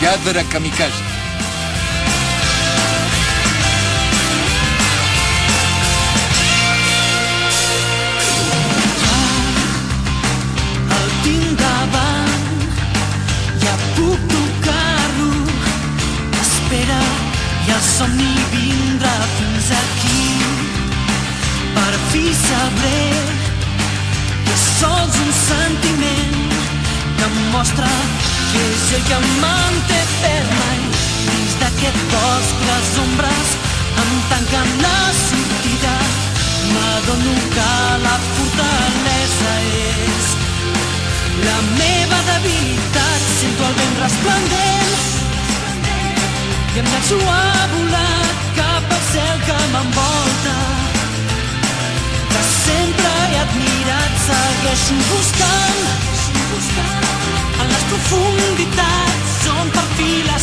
Lladre kamikaze. El tinc davant, ja puc tocar-lo. Espera, i el somni vindrà fins aquí. Per fi sabré que és sols un sentiment que em mostra que és ell que em manté ferma i dins d'aquest bosc les ombres em tanquen la sortida. M'adono que la fortalesa és la meva debilitat. Sento el vent resplendent i em llanço a volar cap al cel que m'envolta, que sempre he admirat. Segueixo buscant en les profunditats on per fi la